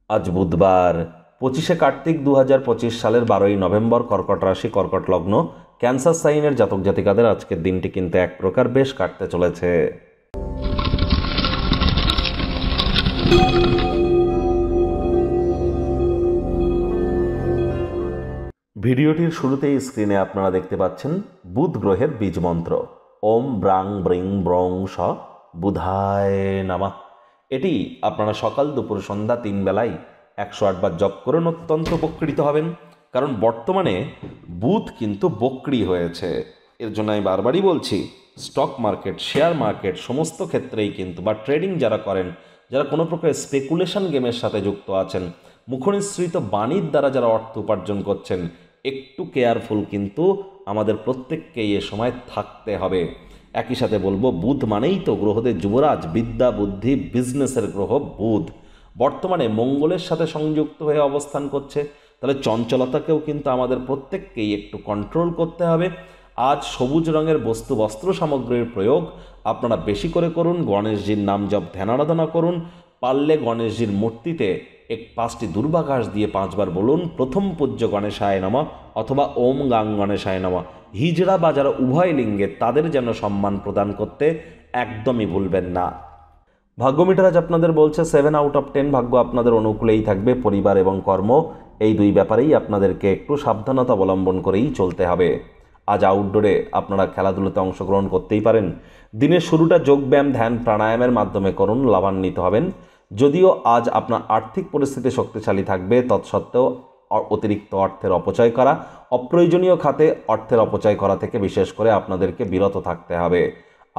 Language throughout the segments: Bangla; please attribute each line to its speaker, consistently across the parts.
Speaker 1: আজ বুধবার 25শে কার্তিক 2025 সালের 12ই নভেম্বর। কর্কট রাশি, কর্কট লগ্ন, ক্যান্সার সাইনের জাতক জাতিকাদের আজকের দিনটি কিন্তু এক প্রকার বেশ কাটতে চলেছে। ভিডিওটির শুরুতেই স্ক্রিনে আপনারা দেখতে পাচ্ছেন বুধ গ্রহের বীজ মন্ত্র ওম ব্রাং ব্রিং ব্রং স বুধায় নামা। এটি আপনারা সকাল দুপুর সন্ধ্যা 3 বেলায় 108 বার জপ করুন, অত্যন্ত উপকৃত হবেন। কারণ বর্তমানে বুধ কিন্তু বক্রী হয়েছে। এর জন্য আমি বারবারই বলছি, স্টক মার্কেট, শেয়ার মার্কেট সমস্ত ক্ষেত্রেই কিন্তু বা ট্রেডিং যারা করেন, যারা কোনো প্রকার স্পেকুলেশন গেমের সাথে যুক্ত আছেন, মুখনিসৃত বাণীর দ্বারা যারা অর্থ উপার্জন করছেন, একটু কেয়ারফুল কিন্তু আমাদের প্রত্যেককেই এ সময় থাকতে হবে। একই সাথে বলবো, বুধ মানেই তো গ্রহদের যুবরাজ, বিদ্যা বুদ্ধি বিজনেসের গ্রহ বুধ বর্তমানে মঙ্গলের সাথে সংযুক্ত হয়ে অবস্থান করছে। তাহলে চঞ্চলতাকেও কিন্তু আমাদের প্রত্যেককেই একটু কন্ট্রোল করতে হবে। আজ সবুজ রঙের বস্তু বস্ত্র সামগ্রীর প্রয়োগ আপনারা বেশি করে করুন। গণেশজির নাম জপ ধ্যান আরাধনা করুন। পারলে গণেশজির মূর্তিতে 5টি দুর্বাঘাস দিয়ে 5 বার বলুন প্রথম পূজ্য গণেশায় নমঃ অথবা ওম গাং গণেশায় নমঃ। হিজড়া বা যারা উভয় লিঙ্গে, তাদের যেন সম্মান প্রদান করতে একদমই ভুলবেন না। ভাগ্য মিটার আজ আপনাদের বলছে 7 আউট অফ 10 ভাগ্য আপনাদের অনুকূলেই থাকবে। পরিবার এবং কর্ম এই দুই ব্যাপারেই আপনাদেরকে একটু সাবধানতা অবলম্বন করেই চলতে হবে। আজ আউটডোরে আপনারা খেলাধুলোতে অংশগ্রহণ করতেই পারেন। দিনের শুরুটা যোগব্যায়াম ধ্যান প্রাণায়ামের মাধ্যমে করুন, লাভান্বিত হবেন। যদিও আজ আপনার আর্থিক পরিস্থিতি শক্তিশালী থাকবে, তৎসত্ত্বেও অতিরিক্ত অর্থের অপচয় করা, অপ্রয়োজনীয় খাতে অর্থের অপচয় করা থেকে বিশেষ করে আপনাদেরকে বিরত থাকতে হবে।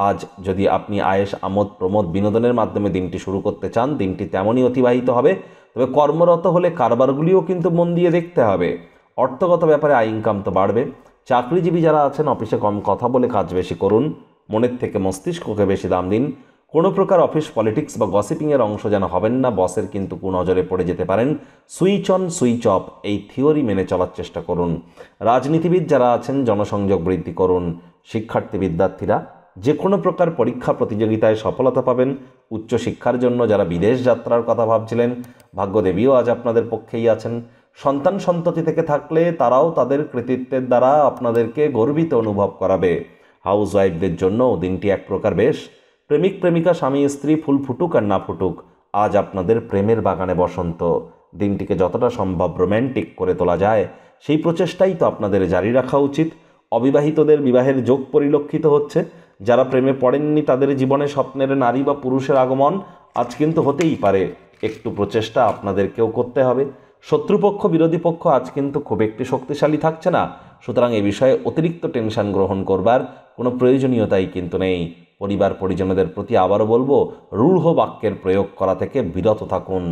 Speaker 1: আজ যদি আপনি আয়েশ আমোদ প্রমোদ বিনোদনের মাধ্যমে দিনটি শুরু করতে চান, দিনটি তেমনই অতিবাহিত হবে। তবে কর্মরত হলে কারবারগুলিও কিন্তু মন দিয়ে দেখতে হবে। অর্থগত ব্যাপারে আয় ইনকাম তো বাড়বে। চাকরিজীবী যারা আছেন, অফিসে কম কথা বলে কাজ বেশি করুন, মনের থেকে মস্তিষ্ককে বেশি দাম দিন। কোনো প্রকার অফিস পলিটিক্স বা গসিপিংয়ের অংশ যেন হবেন না, বসের কিন্তু কুনজরে পড়ে যেতে পারেন। সুইচ অন সুইচ অফ এই থিওরি মেনে চলার চেষ্টা করুন। রাজনীতিবিদ যারা আছেন, জনসংযোগ বৃদ্ধি করুন। শিক্ষার্থী বিদ্যার্থীরা যে কোনো প্রকার পরীক্ষা প্রতিযোগিতায় সফলতা পাবেন। উচ্চশিক্ষার জন্য যারা বিদেশ যাত্রার কথা ভাবছিলেন, ভাগ্যদেবীও আজ আপনাদের পক্ষেই আছেন। সন্তান সন্ততি থেকে থাকলে তারাও তাদের কৃতিত্বের দ্বারা আপনাদেরকে গর্বিত অনুভব করাবে। হাউস ওয়াইফদের জন্য দিনটি এক প্রকার বেশ। প্রেমিক প্রেমিকা স্বামী স্ত্রী ফুল ফুটুক আর না ফুটুক, আজ আপনাদের প্রেমের বাগানে বসন্ত। দিনটিকে যতটা সম্ভব রোম্যান্টিক করে তোলা যায় সেই প্রচেষ্টাই তো আপনাদের জারি রাখা উচিত। অবিবাহিতদের বিবাহের যোগ পরিলক্ষিত হচ্ছে। যারা প্রেমে পড়েননি তাদের জীবনে স্বপ্নের নারী বা পুরুষের আগমন আজ কিন্তু হতেই পারে। একটু প্রচেষ্টা আপনাদেরকেও করতে হবে। শত্রুপক্ষ বিরোধী পক্ষ আজ কিন্তু খুব একটি শক্তিশালী থাকছে না, সুতরাং এ বিষয়ে অতিরিক্ত টেনশন গ্রহণ করবার কোনো প্রয়োজনীয়তাই কিন্তু নেই। পরিবার পরিজনদের প্রতি আবারও বলবো, রূঢ় বাক্যের প্রয়োগ করা থেকে বিরত থাকুন।